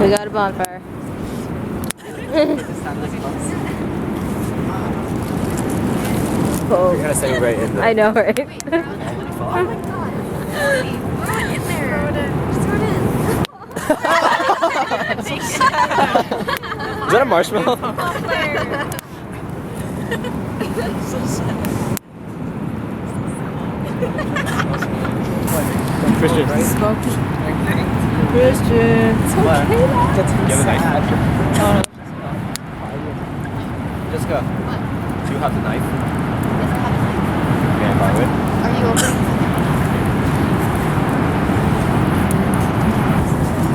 We got a bonfire. You're gonna say right in there. I know, right? Wait, oh my god. Oh my god. Throw it in there. Throw it in. Is that a marshmallow? Christian. Christian. It's okay. You have a knife? Just go. What? Do you have the knife? Yes, I have a knife. Can I borrow it? Are you opening something?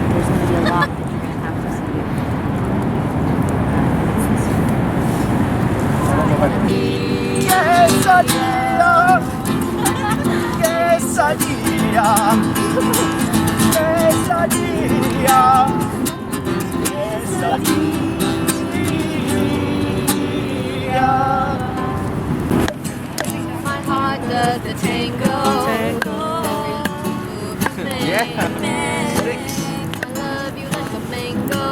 There's going to be a lot that you're going to have to My heart does the tango. Yeah. I love you like a mango.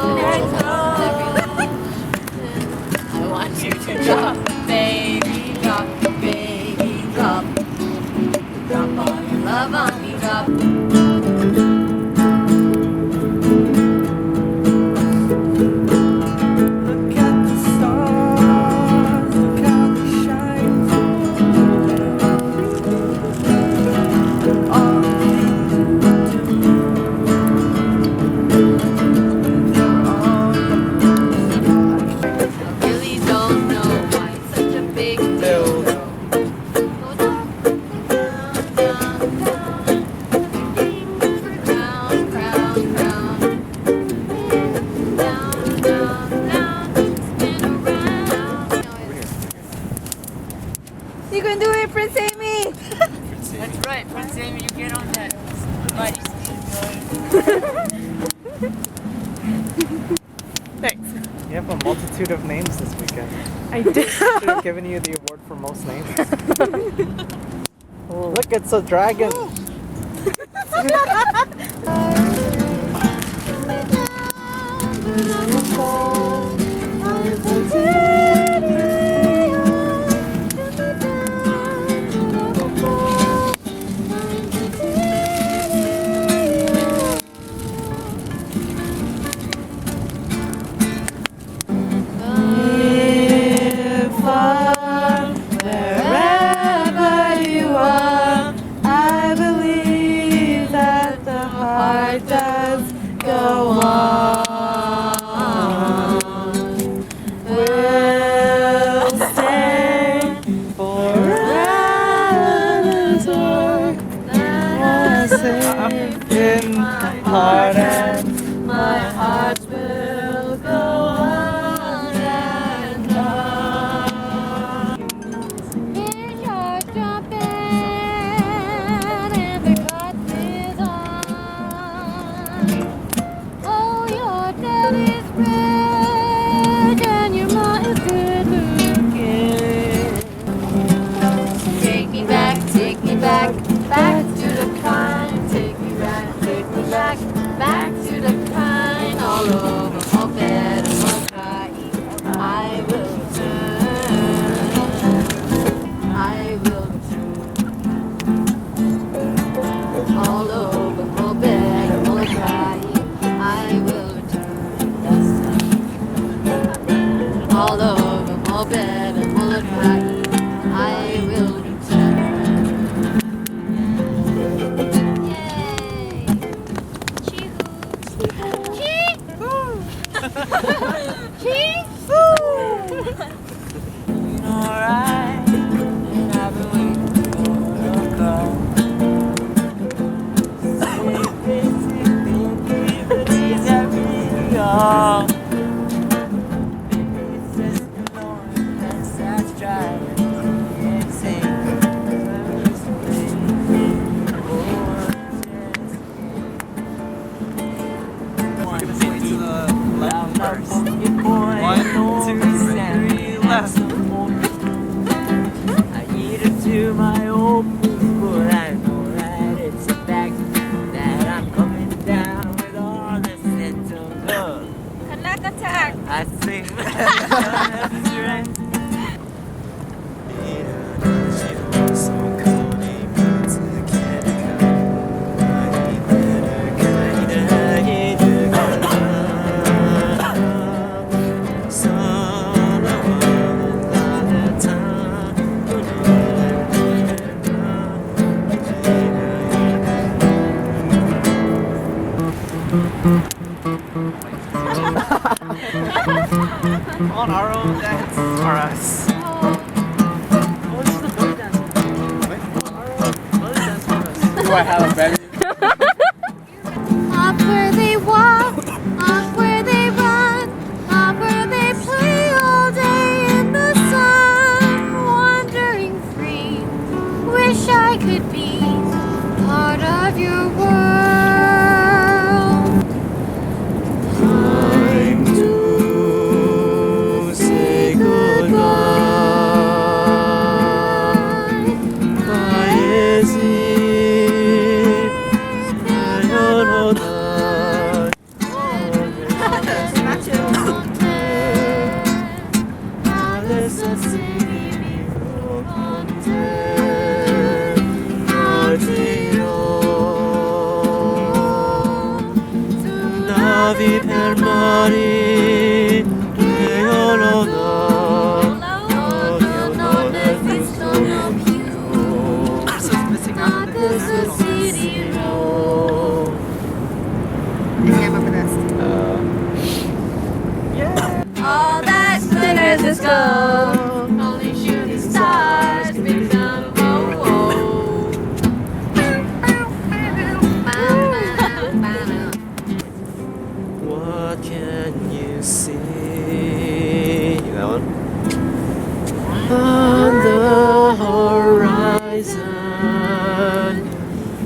I want you to drop, baby, drop, baby, drop. Drop all your love on me, drop. You can do it, Prince Amy! That's right, Prince Amy, you get on that mighty Thanks. You have a multitude of names this weekend. I did. Should have given you the award for most names. Oh, look, it's a dragon. Wherever you are, I believe that the heart does go on. We'll stay forever safe in my heart, and my heart will go on and on. Here's your jumping and the cut is on. Oh, your daddy's rich and your mom is good looking. Take me back, back to the kind. Take me back, back to the kind. All over, all bad and all crying. I will turn. I will turn. All over, all bad and all crying. I will turn. All over, all bad and all crying. I will return. Yay! Chee-hoo! Chee-hoo! alright, and I've been waiting for your call. Basically, the days that really are. Baby, it's just alone, that's driving me insane. To my old people, I know that it's a fact that I'm coming down with all the sense of love. I think that's right. On our own dance or us? Oh, this is the belly dance. Belly dance for us. Do I have a belly? Up where they walk, up where they run, up where they play all day in the sun, wandering free. Wish I could be part of your world. Time to say goodbye. Navi per mari che io All that glitters is gold. Only shooting stars bring down a woe. What can you see? That one. On the horizon,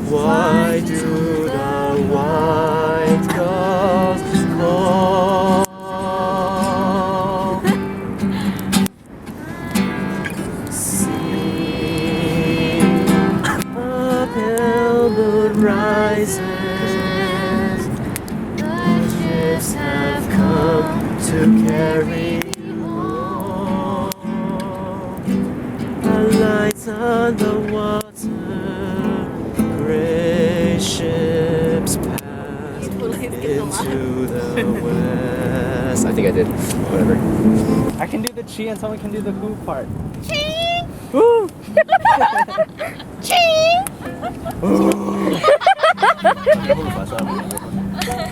why do the white gulls call? See a pale moon rises. Have come to carry you home. A lights on the water, gray ships pass into the west. I think I did. Whatever. I can do the chi and someone can do the who part. Ching! Woo! Ching! Ooh.